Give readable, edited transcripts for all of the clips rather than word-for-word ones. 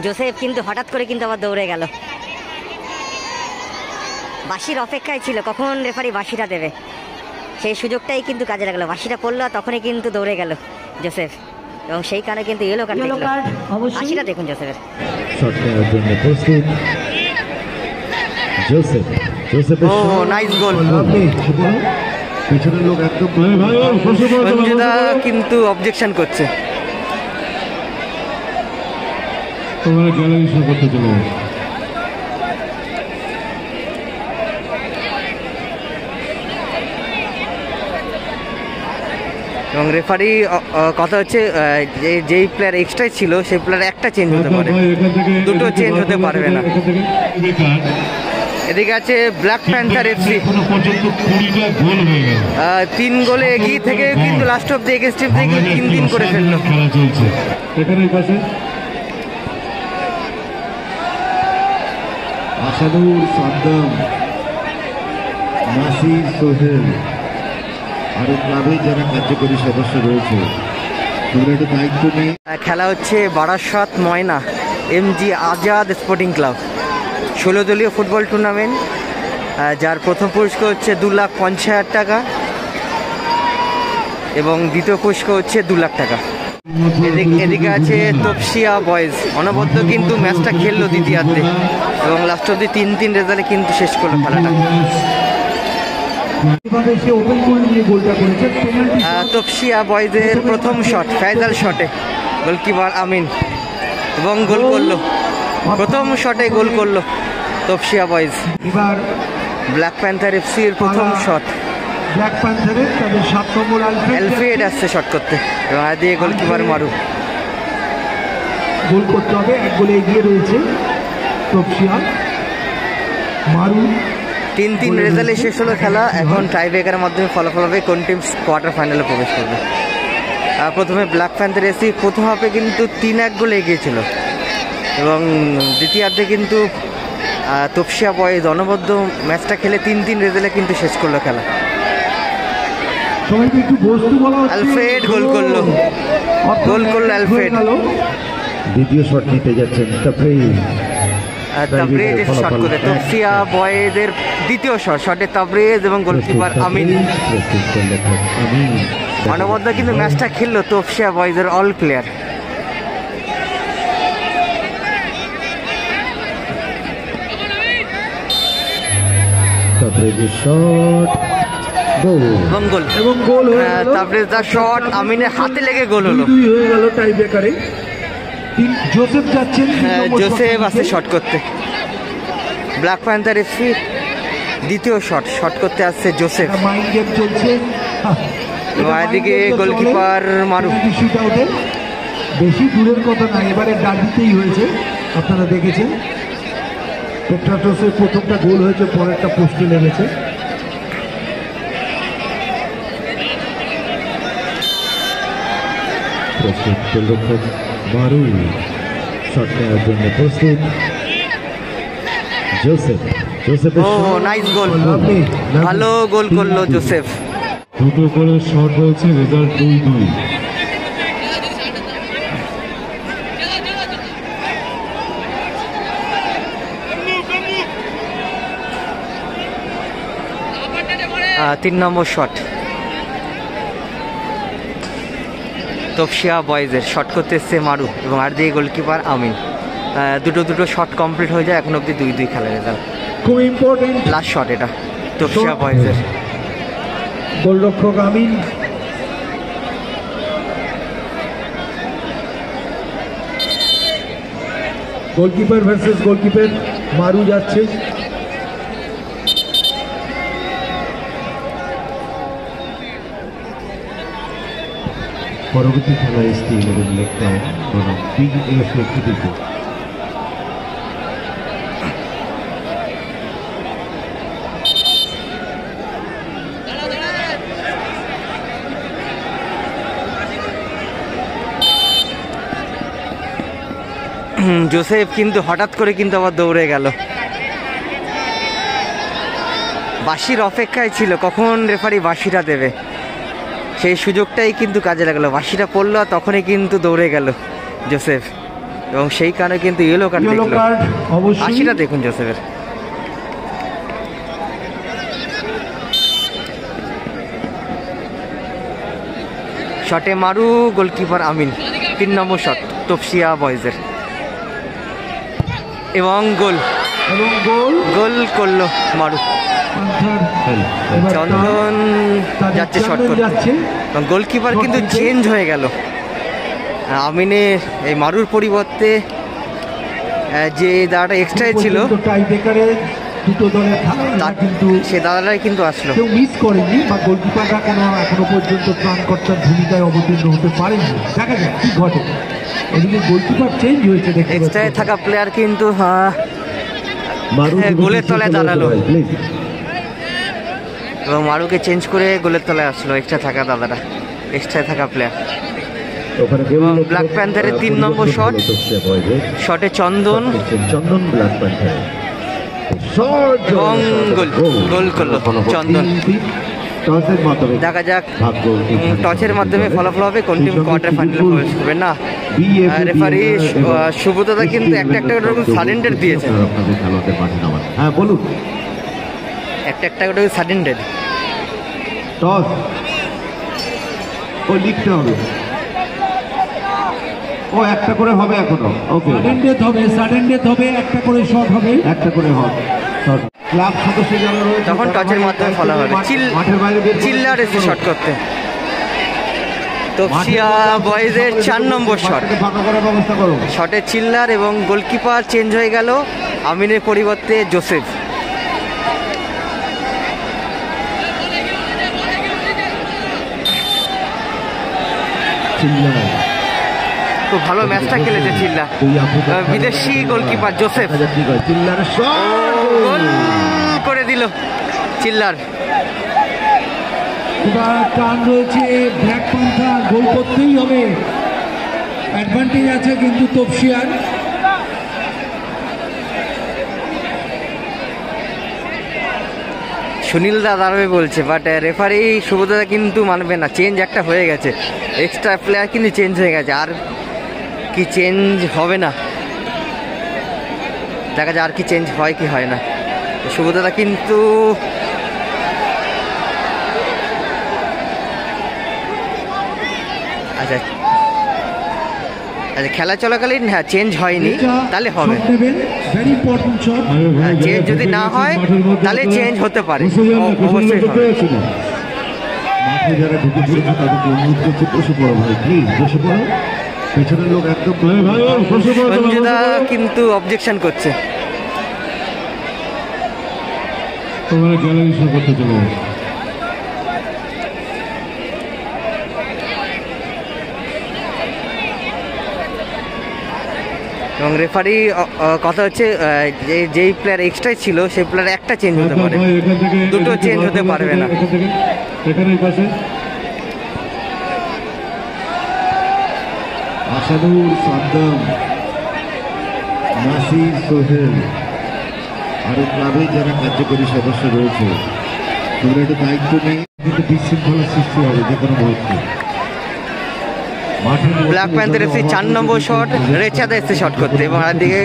Joseph কিন্তু হঠাৎ করে কিন্তু আবার দৌড়ে গেল। বাঁশির অপেক্ষায় ছিল কখন রেফারি বাঁশিটা দেবে, সেই সুযোগটাই কিন্তু কাজে লাগলো। বাঁশিটা পড়লো তখনই কিন্তু দৌড়ে গেল জোসেফ, এবং সেই কারণে কিন্তু ইয়েলো কার্ড দেখলো। বাঁশিটা দেখুন জোসেফের। শট নেওয়ার জন্য প্রস্তুত জোসেফ। জোসেফের নাইস গোল। পিছনের লোক একদম সঞ্জুদা কিন্তু অবজেকশন করছে। তোমরা গ্যালারি শো করতে চলে এবং রেফারি কথা হচ্ছে যেই প্লেয়ার এক্সট্রা ছিল সেই প্লেয়ার একটা চেঞ্জ হতে পারে, দুটো চেঞ্জ হতে পারবে না। এদিকে আছে ব্ল্যাক প্যান্থার এফসি 3 গোলে এগিয়ে থেকে কিন্তু last of the against team থেকে 3-3 করে ফেললো। খেলা চলছে এখানে পাশে আসাদুর সাদ্দাম, নাসির সোহেল আরো ক্লাবের যারা কার্যকরী সদস্য রয়েছে তাদের দায়িত্ব নিয়ে খেলা হচ্ছে বারাসাত ময়না এমজি আজাদ স্পোর্টিং ক্লাব 16 দলীয় ফুটবল টুর্নামেন্ট, যার প্রথম পুরস্কার হচ্ছে 2,50,000 টাকা এবং দ্বিতীয় পুরস্কার হচ্ছে 2 লাখ টাকা। এদিকে আছে তপসিয়া বয়েজ, অনবদ্য কিন্তু ম্যাচটা খেললো দ্বিতীয়ার্ধে এবং লাস্ট অব্দি 3-3 রেজাল্টে কিন্তু শেষ করলো খেলাটা। তপসিয়া বয়েজের প্রথম শট ফয়জাল শটে গোলকিপার আমিন এবং গোল করলো, প্রথম শটে গোল করলো তপসিয়া বয়েজ। এবার ব্ল্যাক প্যান্থার এফসির প্রথম শট, ব্ল্যাক প্যান্থারের তাদের 7 নম্বর আলফ্রেড আসছে শট করতে এবং দিয়ে গোলকিপার মারু। গোল করতে হবে, 1 গোলে এগিয়ে রয়েছে তপসিয়া। মারু 3-3 রেজাল্টে শেষ হলো খেলা। এখন টাই ব্রেকারের মাধ্যমে ফলাফল হবে কোন টিম কোয়ার্টার ফাইনালে প্রবেশ করবে। প্রথমে ব্ল্যাক প্যান্থার এফসি প্রথম হাফে কিন্তু 3-1 গোলে এগিয়েছিল এবং দ্বিতীয়ার্ধে কিন্তু তপসিয়া বয়েজ অনবদ্য ম্যাচটা খেলে 3-3 রেজাল্টে কিন্তু শেষ করলো খেলা। আলফ্রেড গোল করলো, গোল করলো আলফ্রেড। দ্বিতীয় শট নিতে যাচ্ছেন তাবরেজ শট করে তপসিয়া বয়েজের দ্বিতীয় শটে তাবরেজ এবং গোলকিপার আমিন। অনবদ্য কিন্তু ম্যাচটা খেললো তপসিয়া বয়েজের অল প্লেয়ার। তাবরেজের শট এবং গোল তাবরেজের শট আমিনের হাতে লেগে গোল হলো। 2 হয়ে গেল টাই ব্রেকারে। জোসেফ যাচ্ছেন, জোসেফ আসছে শট করতে। ব্ল্যাক প্যান্থার এফসি দ্বিতীয় শট করতে আসছে জোসেফ। মাইন্ড গেম চলছে এবং এদিকে গোলকিপার মারু। বেশি দূরের কথা না, এবারে ডার্বিতেই হয়েছে, আপনারা দেখেছেন। পেট্রাটোসের প্রথমটা গোল হয়েছে, পরেরটা পোস্টে লেগেছে। প্রস্তুত গোলরক্ষক মারু, শট নেওয়ার জন্য প্রস্তুত জোসেফ। জোসেফের নাইস গোল, ভালো গোল করলো জোসেফ। 2 করে শট হয়েছে, রেজাল্ট 2-2। তিন নম্বর শট তপসিয়া বয়েজের, শট করতে এসছে মারু এবং আর দিয়ে গোলকিপার আমিন। দুটো শট কমপ্লিট হয়ে যায়, এখন অব্দি 2-2 খেলার রেজাল্ট। খুব ইম্পর্টেন্ট লাস্ট শট এটা তপসিয়া বয়েজের। গোলরক্ষক আমিন, গোলকিপার ভার্সেস গোলকিপার। মারু যাচ্ছে, পরবর্তী খেলা এসটি 11 লেগ ডাউন বনাম বিএফএ ক্রিকেট। জোসেফ কিন্তু হঠাৎ করে কিন্তু আবার দৌড়ে গেল। বাঁশির অপেক্ষায় ছিল কখন রেফারি বাঁশিটা দেবে, সেই সুযোগটাই কিন্তু কাজে লাগলো। বাঁশিটা পড়লো তখনই কিন্তু দৌড়ে গেল জোসেফ, এবং সেই কারণে কিন্তু ইয়েলো কার্ড দেখলো। হাসিটা দেখুন জোসেফের। শটে মারু, গোলকিপার আমিন। 3 নম্বর শট তপসিয়া বয়েজের এবং গোল করলো মারু। চন্দন যাচ্ছে শট করতে এবং গোলকিপার কিন্তু চেঞ্জ হয়ে গেল। আমিনের এই মারুর পরিবর্তে যে দাদাটা এক্সট্রায় ছিল দুটো দলের কিন্তু সে দাদাটাই কিন্তু আসলো। কেউ মিস করেনি বা গোলকিপাররা কোনো এখনো পর্যন্ত ত্রাণকর্তার ভূমিকায় অবতীর্ণ হতে পারেনি। দেখা যাক কি ঘটে। এদিকে গোলকিপার চেঞ্জ হয়েছে, এক্সট্রায় থাকা প্লেয়ার কিন্তু গোলের তলায় দাঁড়ালো এবং মারুকে চেঞ্জ করে গোলের তলায় আসলো এক্সট্রা থাকা দাদাটা, এক্সট্রায় থাকা প্লেয়ার। এবং ব্ল্যাক প্যান্থারের 3 নম্বর শট, শটে চন্দন ব্ল্যাক প্যান্থার এবং গোল করলো চন্দন। দেখা যাক টচের মাধ্যমে ফলাফল হবে কোন টিম কোয়ার্টার ফাইনালে প্রবেশ করবে। না, রেফারি সুব্রতদা কিন্তু একটা করে সাডেন্ডেড দিয়েছে, হ্যাঁ বলুন, একটা করে সাডেন্ডেড। টস ও লিখতে হবে, ও একটা করে হবে এখনো। ওকে, সাডেন ডেথ হবে, একটা করে শট হবে, একটা করে হবে শট। ক্লাব সদস্য যারা রয়েছে তখন টচের মাধ্যমে ফলা হবে। চিল্লার এসে শট করতে, তপসিয়া বয়েজের 4 নম্বর শট, শটে চিল্লার এবং গোলকিপার চেঞ্জ হয়ে গেল, আমিনের পরিবর্তে জোসেফ। খুব ভালো ম্যাচটা খেলেছে চিল্লা, বিদেশি গোলকিপার জোসেফ গোল করে দিল চিল্লার। টান রয়েছে ব্ল্যাক প্যান্থার, গোল করতেই হবে, অ্যাডভান্টেজ আছে কিন্তু তপসিয়ার। সুনীল দা দাঁড়াবে বলছে, বাট রেফারি সুব্রতদা কিন্তু মানবে না, চেঞ্জ একটা হয়ে গেছে, এক্সট্রা প্লেয়ার কিন্তু চেঞ্জ হয়ে গেছে, আর কি চেঞ্জ হবে না, দেখা যায় আর কি চেঞ্জ হয় কি হয় না। সুব্রতদা কিন্তু আচ্ছা খেলা চলাকালীন হ্যাঁ চেঞ্জ হয়নি, তাহলে হবে, চেঞ্জ যদি না হয় তাহলে চেঞ্জ হতে পারে, অবশ্যই হবে। মাঠে যারা ঢুকে পড়েছে তাদেরকে অনুরোধ করছে বসে পড়ো ভাই, প্লিজ বসে পড়ো, পেছনের লোক একদম। সঞ্জুদা কিন্তু অবজেকশন করছে, তোমরা গ্যালারি শো করতে চলে যাবে। এবং রেফারি কথা হচ্ছে যেই প্লেয়ার এক্সট্রা ছিল সেই প্লেয়ার একটা চেঞ্জ হতে পারে, দুটো চেঞ্জ হতে পারবে না। আসাদুর, সাদ্দাম, নাসির, সোহেল আরো ক্লাবের যারা কার্যকরী সদস্য রয়েছে তোমরা একটু দায়িত্ব নেই, কিন্তু বিশৃঙ্খলার সৃষ্টি হবে যে কোনো মুহূর্তে। ব্ল্যাক প্যান্থার এসে 4 নম্বর শট, রেচাদা এসে শট করতে এবং আরেকদিকে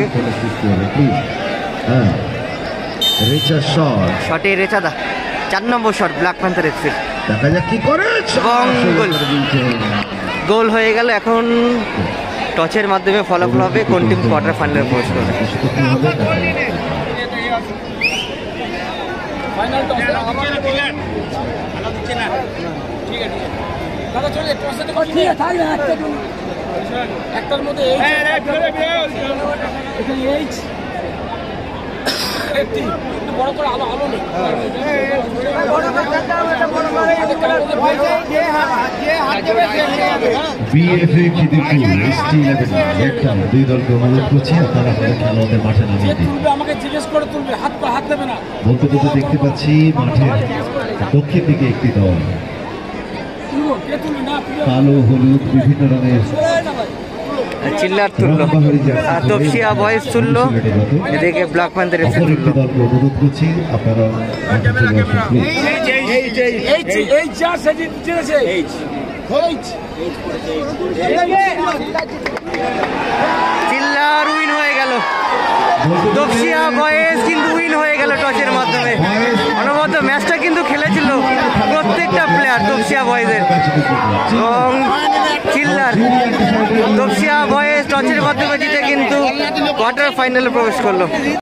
হ্যাঁ রেচা শট, শটে রেচাদা 4 নম্বর শট ব্ল্যাক প্যান্থার এসে, দেখা যাক কি করে এবং গোল হয়ে গেল। এখন টচের মাধ্যমে ফলাফল হবে কোন টিম কোয়ার্টার ফাইনালে প্রবেশ করবে। একটার মধ্যে বড় করে আলো আলো নেই, বিএফএ খিদিরপুর এসটি 11 দুই দলকে অনুরোধ করছি আপনারা খেলোয়াড়দের মাঠে নামিয়ে দিন। আমাকে জিজ্ঞেস করে তুলবে, হাত দেবে না। বলতে বলতে দেখতে পাচ্ছি মাঠের দক্ষিণ দিকে একটি দল কালো হলুদ বিভিন্ন রঙের চিল্লার তুললো, তপসিয়া বয়েজ তুললো, এদিকে ব্ল্যাক প্যান্থার এসে তুললো। দলকে অনুরোধ করছি আপনারা চিল্লা তপসিয়া বয়েজ কিন্তু উইন হয়ে গেল টসের মাধ্যমে। অনবদ্য ম্যাচটা কিন্তু খেলেছিল প্রত্যেকটা প্লেয়ার তপসিয়া বয়েজের এবং চিল্লার তপসিয়া বয়েজ টসের মাধ্যমে জিতে কিন্তু কোয়ার্টার ফাইনালে প্রবেশ করলো।